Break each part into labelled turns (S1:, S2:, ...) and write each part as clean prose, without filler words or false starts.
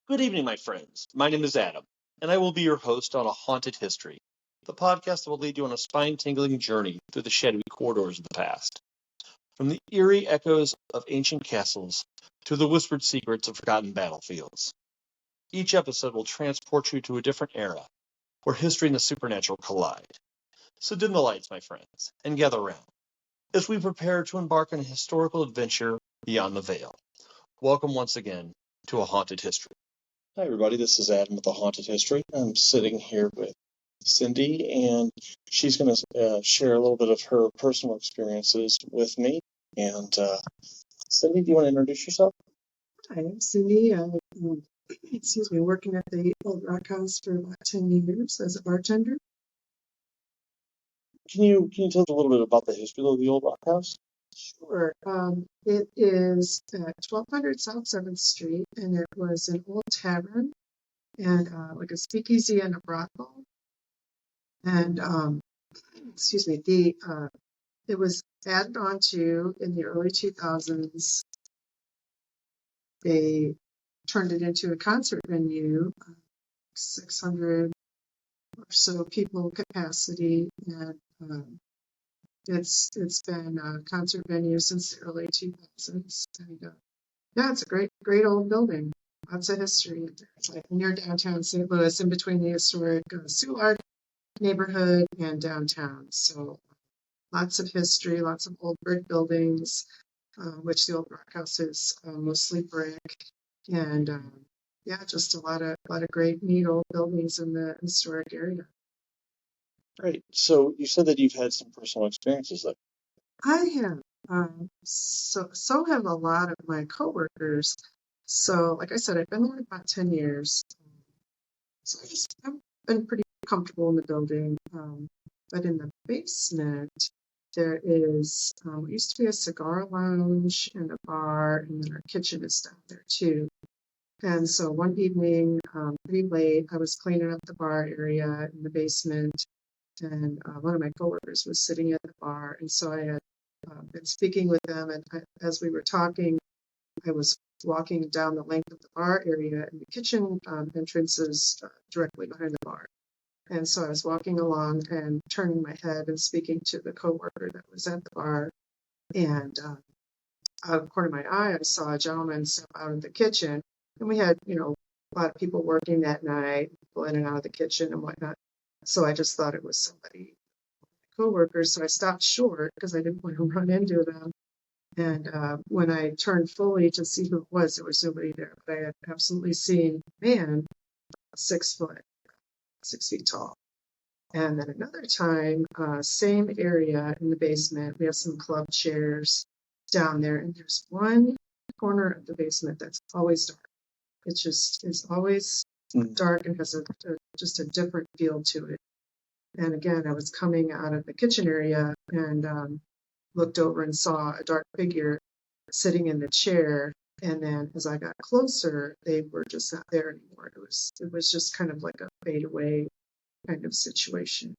S1: Good evening, my friends. My name is Adam, and I will be your host on A Haunted History, the podcast that will lead you on a spine-tingling journey through the shadowy corridors of the past. From the eerie echoes of ancient castles to the whispered secrets of forgotten battlefields. Each episode will transport you to a different era, where history and the supernatural collide. So dim the lights, my friends, and gather round, as we prepare to embark on a historical adventure beyond the veil. Welcome once again to A Haunted History. Hi, everybody. This is Adam with A Haunted History. I'm sitting here with Cindy, and she's going to share a little bit of her personal experiences with me. And Cindy, do you want to introduce yourself?
S2: Hi, I'm Cindy. I've working at the Old Rock House for about 10 years as a bartender.
S1: Can you tell us a little bit about the history of the Old Rock House?
S2: Sure. It is at 1200 South 7th Street, and it was an old tavern and like a speakeasy and a brothel. And it was added on to in the early 2000s. They turned it into a concert venue, 600 or so people capacity, and it's been a concert venue since the early 2000s. And yeah, it's a great old building. Lots of history. It's like near downtown St. Louis, in between the historic Soulard neighborhood and downtown. So lots of history, lots of old brick buildings, which the Old Rock House is mostly brick, and yeah, just a lot of great neat old buildings in the historic area.
S1: Great. So you said that you've had some personal experiences there.
S2: I have. So have a lot of my coworkers. So, like I said, I've been there about 10 years. So I've been pretty comfortable in the building. But in the basement, there is what used to be a cigar lounge and a bar, and then our kitchen is down there too. And so one evening, pretty late, I was cleaning up the bar area in the basement, and one of my coworkers was sitting at the bar, and so I had been speaking with them, and as we were talking, I was walking down the length of the bar area, and the kitchen entrance is directly behind the bar. And so I was walking along and turning my head and speaking to the coworker that was at the bar, and out of the corner of my eye, I saw a gentleman step out of the kitchen, and we had, a lot of people working that night, people in and out of the kitchen and whatnot. So I just thought it was somebody, coworkers. So I stopped short because I didn't want to run into them. And when I turned fully to see who it was, there was nobody there. But I had absolutely seen a man 6 foot, 6 feet tall. And then another time, same area in the basement, we have some club chairs down there, and there's one corner of the basement that's always dark. It's always dark and has just a different feel to it. And again, I was coming out of the kitchen area and looked over and saw a dark figure sitting in the chair. And then as I got closer, they were just not there anymore. It was just kind of like a fade away kind of situation.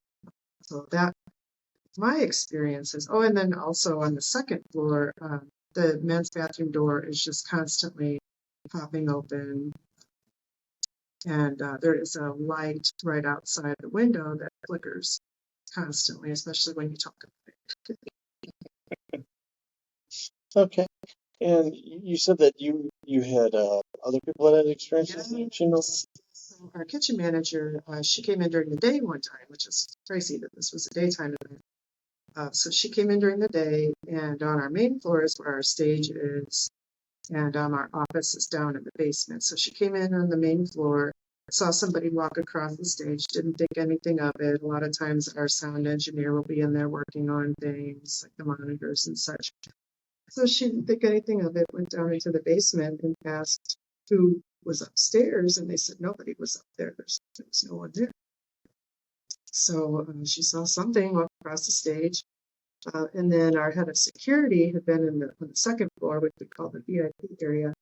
S2: So that my experiences. Oh, and then also on the second floor, the men's bathroom door is just constantly popping open. And there is a light right outside the window that flickers constantly, especially when you talk about it.
S1: Okay. And you said that you had other people that had experiences?
S2: Yeah. So our kitchen manager, she came in during the day one time, which is crazy that this was a daytime event. So she came in during the day, and on our main floor is where our stage is, and our office is down in the basement. So she came in on the main floor, saw somebody walk across the stage, didn't think anything of it. A lot of times our sound engineer will be in there working on things like the monitors and such. So she didn't think anything of it, went down into the basement and asked who was upstairs, and they said nobody was up there. There was no one there. So she saw something walk across the stage. And then our head of security had been on the second floor, which we call the VIP area.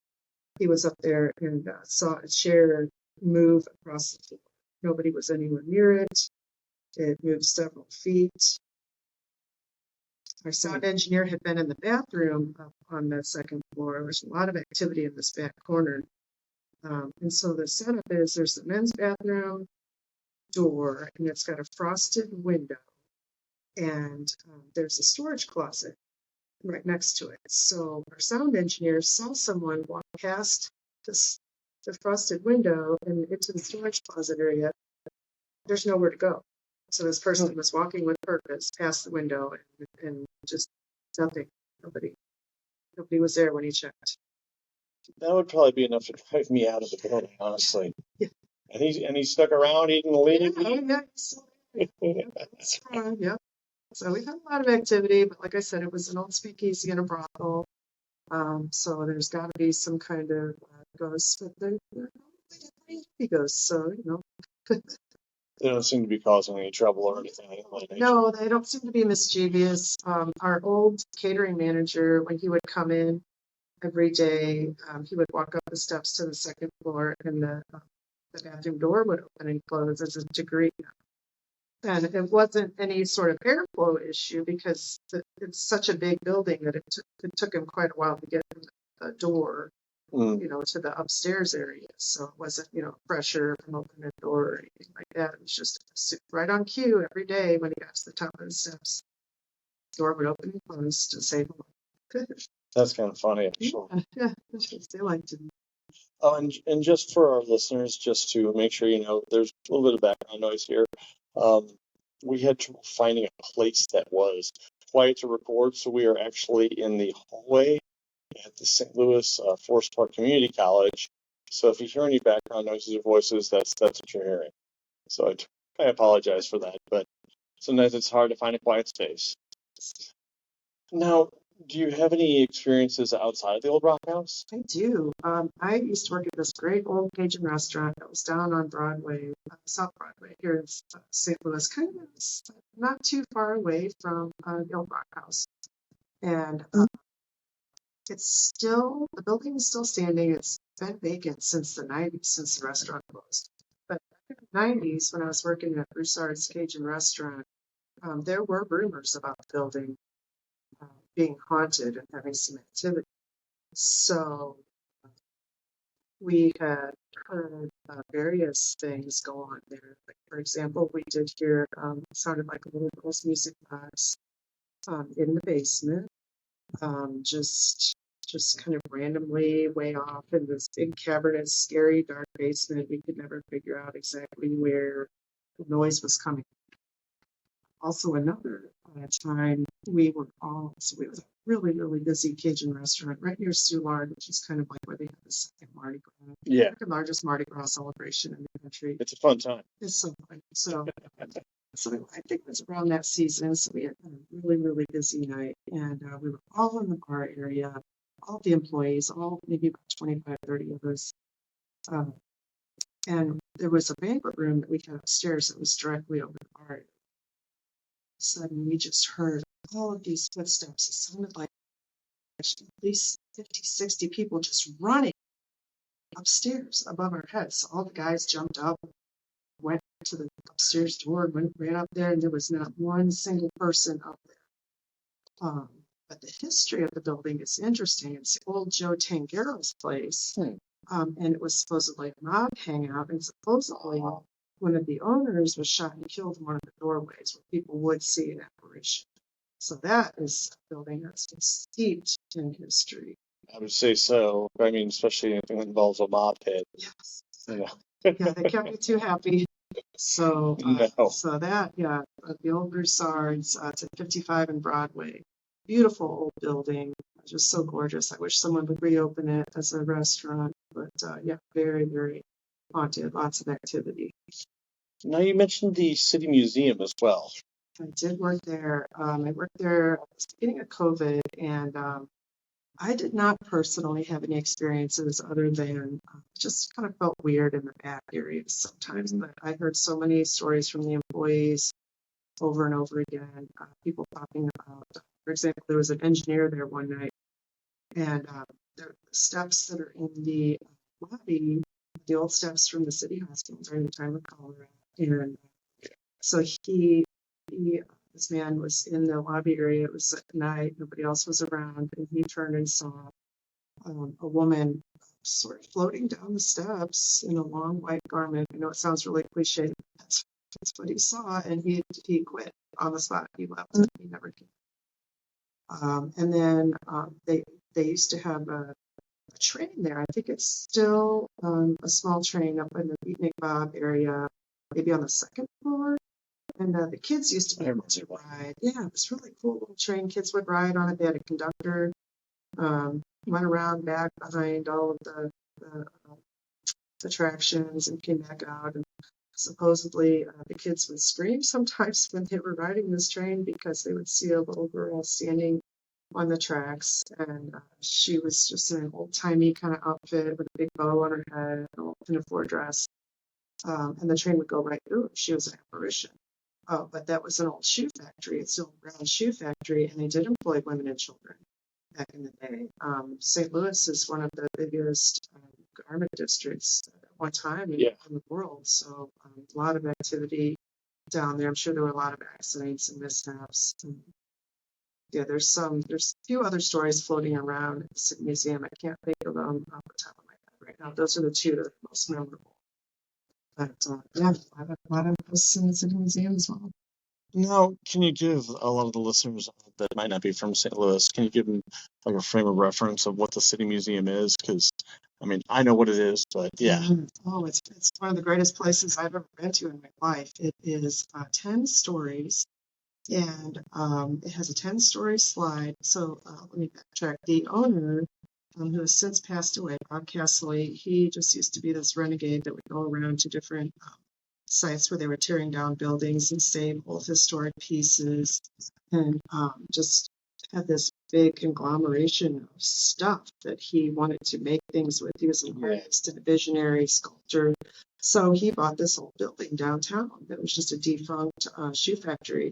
S2: He was up there and saw a chair move across the floor. Nobody was anywhere near it. It moved several feet. Our sound engineer had been in the bathroom up on the second floor. There was a lot of activity in this back corner. And so the setup is there's the men's bathroom door, and it's got a frosted window, and there's a storage closet right next to it. So our sound engineer saw someone walk past this, the frosted window and into the storage closet area. There's nowhere to go. So this person was walking with purpose past the window, and just nothing. Nobody was there when he checked.
S1: That would probably be enough to drive me out of the building, honestly.
S2: Yeah.
S1: And he stuck around, he didn't leave.
S2: Yeah, that's right. Yeah. So we had a lot of activity, but like I said, it was an old speakeasy and a brothel. So there's got to be some kind of ghosts, but they're not really happy ghosts. So,
S1: They don't seem to be causing any trouble or anything like that.
S2: No, they don't seem to be mischievous. Our old catering manager, when he would come in every day, he would walk up the steps to the second floor, and the bathroom door would open and close as a degree. And it wasn't any sort of airflow issue because it's such a big building that it took him quite a while to get the door, to the upstairs area. So it wasn't, pressure from opening a door or anything like that. It was just right on cue every day when he got to the top of the steps. The door would open and close to say hello.
S1: That's kind of funny, actually.
S2: Yeah, they like to.
S1: Oh, and just for our listeners, just to make sure there's a little bit of background noise here. We had trouble finding a place that was quiet to record, so we are actually in the hallway at the St. Louis Forest Park Community College. So if you hear any background noises or voices, that's what you're hearing. So I apologize for that, but sometimes it's hard to find a quiet space. Now, do you have any experiences outside of the old Rock House?
S2: I do. I used to work at this great old Cajun restaurant that was down on Broadway, South Broadway, here in St. Louis, kind of not too far away from the old Rock House. And the building is still standing. It's been vacant since the 90s, since the restaurant closed. But back in the 90s, when I was working at Broussard's Cajun restaurant, there were rumors about the building being haunted and having some activity. So we had heard various things go on there. Like, for example, we did hear it sounded like a little girl's music box in the basement, just kind of randomly way off in this big cavernous, scary, dark basement. We could never figure out exactly where the noise was coming. Also, another time we were a really, really busy Cajun restaurant right near Soulard, which is kind of like where they have the second Mardi Gras.
S1: Yeah.
S2: The largest Mardi Gras celebration in the country.
S1: It's a fun time.
S2: It's so fun. So I think it was around that season. So we had a really, really busy night, and we were all in the bar area, all the employees, all maybe about 25, 30 of us. And there was a banquet room that we had upstairs that was directly over the bar. Sudden we just heard all of these footsteps. It sounded like at least 50, 60 people just running upstairs above our heads. So all the guys jumped up, went to the upstairs door, ran up there, and there was not one single person up there. But the history of the building is interesting. It's old Joe Tangero's place, and it was supposedly a mob hangout, and supposedly one of the owners was shot and killed in one of the doorways where people would see an apparition. So that is a building that's steeped in history.
S1: I would say so. I mean, especially anything that involves a mob pit.
S2: Yes.
S1: Yeah.
S2: Yeah, they can't be too happy. So,
S1: No.
S2: The old Broussard's, it's at 55 and Broadway. Beautiful old building, just so gorgeous. I wish someone would reopen it as a restaurant. But very, very haunted, lots of activity.
S1: Now you mentioned the City Museum as well.
S2: I did work there. I worked there at the beginning of COVID, and I did not personally have any experiences other than just kind of felt weird in the back areas sometimes. But I heard so many stories from the employees over and over again, people talking about, for example, there was an engineer there one night, and the steps that are in the lobby, the old steps from the city hospital during the time of cholera. And so this man was in the lobby area. It was at night, nobody else was around, and he turned and saw a woman sort of floating down the steps in a long white garment. I know it sounds really cliche. That's what he saw, and he quit on the spot. He left. He never came. And then they used to have a train there. I think it's still a small train up in the Beatnik Bob area, maybe on the second floor. And the kids used to be able to ride. Yeah, it was really cool little train. Kids would ride on it. They had a conductor. Went around back behind all of the attractions and came back out. And supposedly the kids would scream sometimes when they were riding this train because they would see a little girl standing on the tracks, and she was just in an old-timey kind of outfit with a big bow on her head, an old pinafore dress, and the train would go right through her. She was an apparition. Oh, but that was an old shoe factory. It's still a brown shoe factory, and they did employ women and children back in the day. St. Louis is one of the biggest garment districts at one time in the world, so a lot of activity down there. I'm sure there were a lot of accidents and mishaps. Yeah, there's a few other stories floating around at the City Museum. I can't think of them off the top of my head right now. Those are the two that are most memorable. But yeah, a lot of us in the City Museum as well.
S1: Now, can you give a lot of the listeners that might not be from St. Louis, can you give them like a frame of reference of what the City Museum is? Because, I mean, I know what it is, but yeah.
S2: Oh, it's one of the greatest places I've ever been to in my life. It is 10 stories. And it has a 10-story slide. So let me backtrack. The owner, who has since passed away, Bob Castley, he just used to be this renegade that would go around to different sites where they were tearing down buildings and save old historic pieces, and just had this big conglomeration of stuff that he wanted to make things with. He was an artist and a visionary sculptor. So he bought this old building downtown that was just a defunct shoe factory,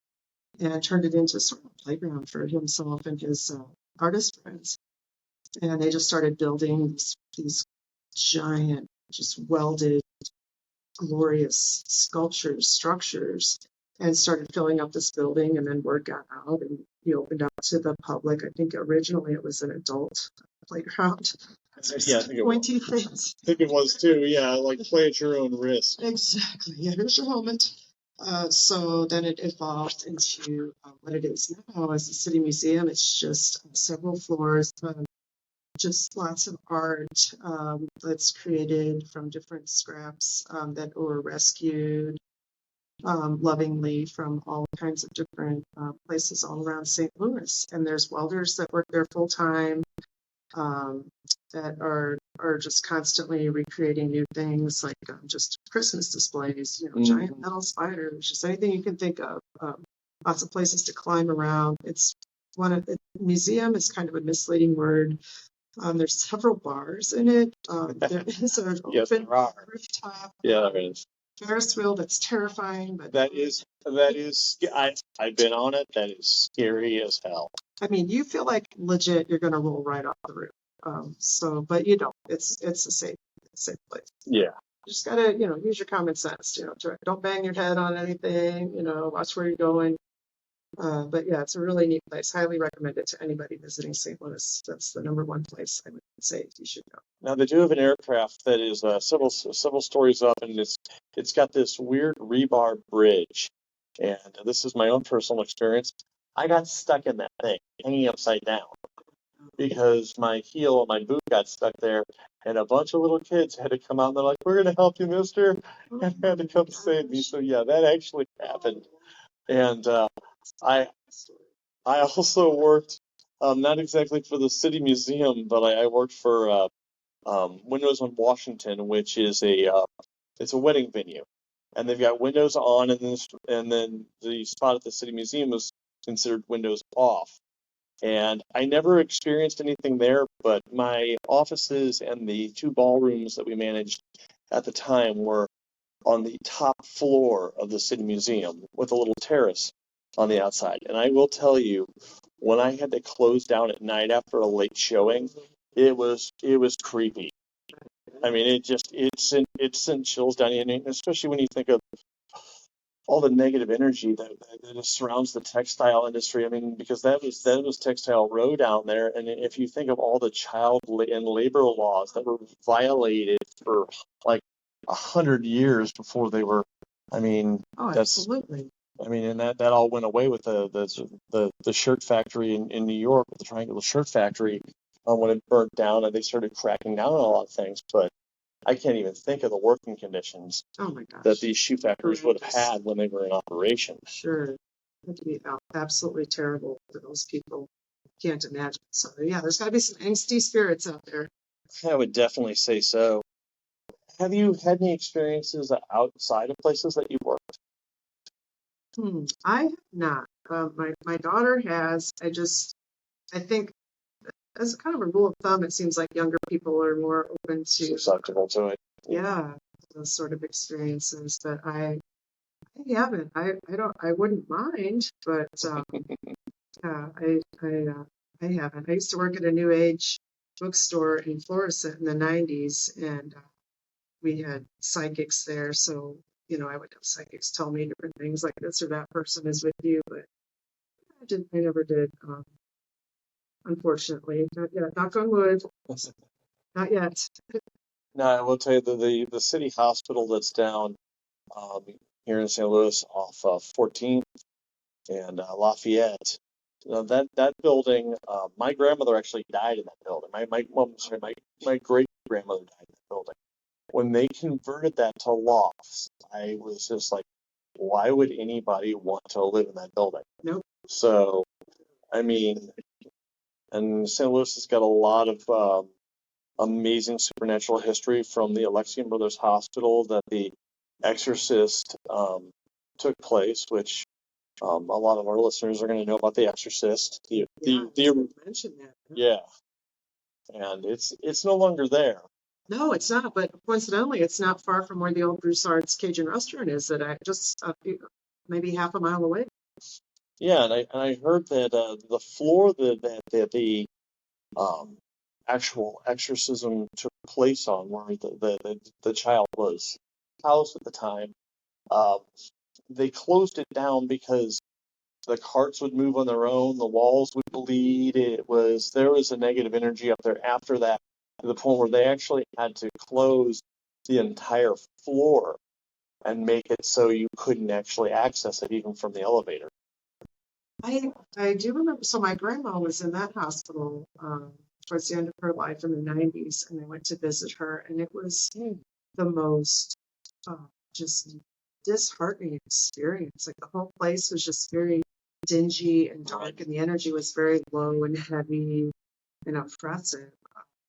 S2: and turned it into sort of a playground for himself and his artist friends. And they just started building these giant, just welded, glorious structures, and started filling up this building. And then word got out, and he opened up to the public. I think originally it was an adult playground.
S1: Yeah, I think it was.
S2: Things.
S1: I think it was too. Yeah, like play at your own risk.
S2: Exactly. Yeah, here's your helmet. So then it evolved into what it is now as the City Museum. It's just several floors, just lots of art that's created from different scraps that were rescued lovingly from all kinds of different places all around St. Louis. And there's welders that work there full time. That are just constantly recreating new things, like just Christmas displays, giant metal spiders, just anything you can think of. Lots of places to climb around. It's the museum is kind of a misleading word. There's several bars in it. There is an open rooftop.
S1: Yeah, there is.
S2: Ferris wheel that's terrifying, but
S1: that is. I've been on it. That is scary as hell.
S2: I mean, you feel like legit you're going to roll right off the roof. But you don't. It's a safe place.
S1: Yeah.
S2: You just gotta, use your common sense. Don't bang your head on anything. Watch where you're going. But yeah, it's a really neat place. Highly recommend it to anybody visiting St. Louis. That's the number one place I would say you should go.
S1: Now they do have an aircraft that is several stories up, and it's got this weird rebar bridge. And this is my own personal experience. I got stuck in that thing, hanging upside down, because my heel and my boot got stuck there, and a bunch of little kids had to come out and they're like, "We're going to help you, mister," and had to come save me. So yeah, that actually happened. And I also worked, not exactly for the City Museum, but I worked for Windows on Washington, which is it's a wedding venue, and they've got windows on, and then the spot at the City Museum is considered windows off. And I never experienced anything there, but my offices and the two ballrooms that we managed at the time were on the top floor of the City Museum with a little terrace on the outside. And I will tell you, when I had to close down at night after a late showing, it was creepy. I mean, it sent chills down you, especially when you think of all the negative energy that just surrounds the textile industry. I mean, because that was Textile Row down there, and if you think of all the and labor laws that were violated for like 100 years before they were, I mean,
S2: Oh,
S1: that's
S2: absolutely.
S1: I mean, and that all went away with the shirt factory in New York, the Triangular Shirt Factory, when it burnt down, and they started cracking down on a lot of things. But I can't even think of the working conditions
S2: Oh my gosh.
S1: that these shoe factories would have
S2: Horrendous.
S1: had when they were in operation.
S2: Sure. That'd be absolutely terrible for those people. Can't imagine. So yeah, there's got to be some angsty spirits out there.
S1: I would definitely say so. Have you had any experiences outside of places that you've worked?
S2: I have not. My daughter has. I think as kind of a rule of thumb, it seems like younger people are more open to
S1: Susceptible to it.
S2: yeah, those sort of experiences. But I haven't. I wouldn't mind, but yeah, I haven't. I used to work at a new age bookstore in Florissant in the 90s, and we had psychics there. So, I would have psychics tell me different things like this or that person is with you, but I never did, unfortunately. Not yet. Knock on wood. Not yet.
S1: No, I will tell you the city hospital that's down um, here in St. Louis off 14th and Lafayette. That building. My grandmother actually died in that building. My great grandmother died in that building. When they converted that to lofts, I was just like, why would anybody want to live in that building?
S2: Nope.
S1: So, I mean, and St. Louis has got a lot of amazing supernatural history from the Alexian Brothers Hospital that the Exorcist took place, which a lot of our listeners are going to know about the Exorcist.
S2: Mention that.
S1: Yeah, and it's no longer there.
S2: No, it's not. But coincidentally, it's not far from where the old Broussard's Cajun restaurant is. That I just maybe half a mile away.
S1: Yeah, and I heard that the floor that the actual exorcism took place on, where the child was housed at the time, uh, they closed it down because the carts would move on their own, the walls would bleed. There was a negative energy up there after that, to the point where they actually had to close the entire floor and make it so you couldn't actually access it even from the elevator.
S2: I do remember. So my grandma was in that hospital towards the end of her life in the 90s, and I went to visit her, and it was the most just disheartening experience. Like the whole place was just very dingy and dark, and the energy was very low and heavy and oppressive.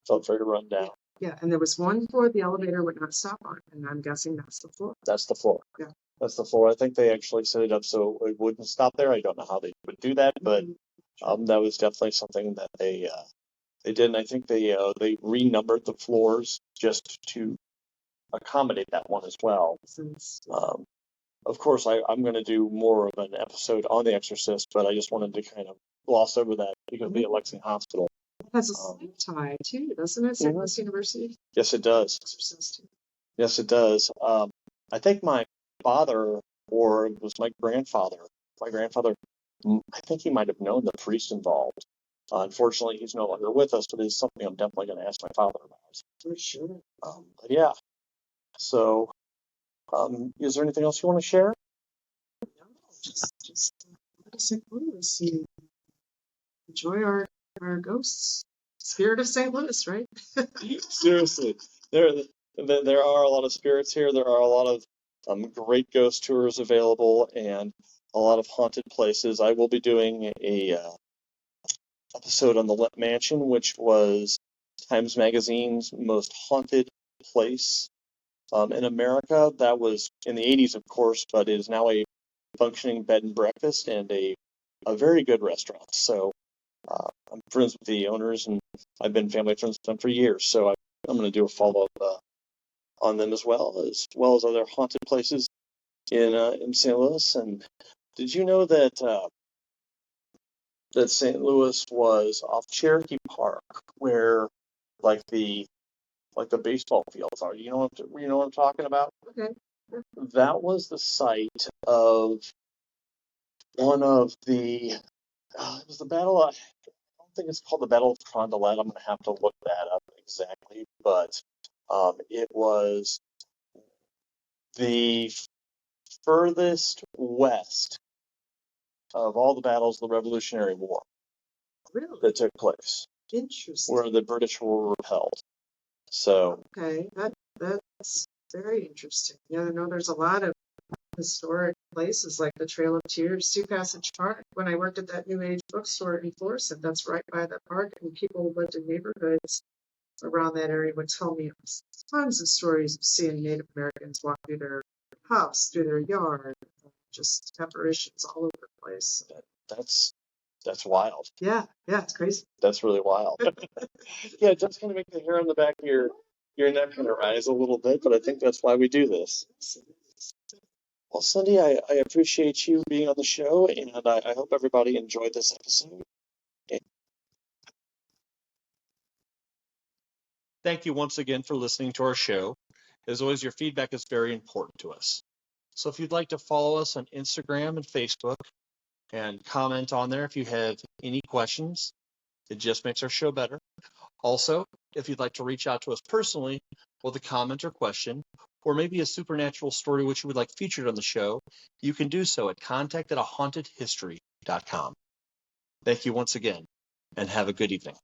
S1: Felt very run down.
S2: Yeah, and there was one floor the elevator would not stop on, and I'm guessing that's the floor.
S1: That's the floor.
S2: Yeah.
S1: That's the floor. I think they actually set it up so it wouldn't stop there. I don't know how they would do that, but that was definitely something that they did. And I think they renumbered the floors just to accommodate that one as well. Of course, I'm going to do more of an episode on The Exorcist, but I just wanted to kind of gloss over that because the Alexian Hospital.
S2: It has a slight tie too, doesn't it? St. Louis University.
S1: Yes, it does.
S2: Exorcist.
S1: Yes, it does. I think my father, or it was my grandfather. My grandfather, I think he might have known the priest involved. Unfortunately, he's no longer with us, but it's something I'm definitely going to ask my father about.
S2: For sure.
S1: But yeah. So, is there anything else you want to share?
S2: No, just let us St. Louis and enjoy our ghosts. Spirit of St. Louis, right?
S1: Seriously, there are a lot of spirits here. There are a lot of great ghost tours available and a lot of haunted places. I will be doing a episode on the Lemp Mansion, which was Times Magazine's most haunted place in America. That was in the 80s, of course, but it is now a functioning bed and breakfast and a very good restaurant. So I'm friends with the owners, and I've been family friends with them for years. So I'm going to do a follow-up on them as well as other haunted places in St. Louis. And did you know that that St. Louis was off Cherokee Park, where like the baseball fields are? You know what I'm talking about?
S2: Okay.
S1: That was the site of one of the, it was the battle, I don't think it's called the Battle of Fond du Lac. I'm going to have to look that up exactly, but it was the furthest west of all the battles of the Revolutionary War
S2: Really?
S1: that took place,
S2: Interesting.
S1: where the British were repelled. So,
S2: Okay, that's very interesting. Yeah, I know there's a lot of historic places like the Trail of Tears, Sioux Passage Park. When I worked at that New Age bookstore in Florissant, that's right by the park, and people who lived in neighborhoods around that area would tell me tons of stories of seeing Native Americans walk through their house, through their yard, just apparitions all over the place.
S1: that's wild.
S2: Yeah, it's crazy.
S1: That's really wild. Yeah, it does kind of make the hair on the back of your neck kind of rise a little bit, but I think that's why we do this. Well, Cindy, I appreciate you being on the show, and I hope everybody enjoyed this episode. Thank you once again for listening to our show. As always, your feedback is very important to us. So if you'd like to follow us on Instagram and Facebook and comment on there if you have any questions, it just makes our show better. Also, if you'd like to reach out to us personally with a comment or question, or maybe a supernatural story which you would like featured on the show, you can do so at contact@ahauntedhistory.com. Thank you once again, and have a good evening.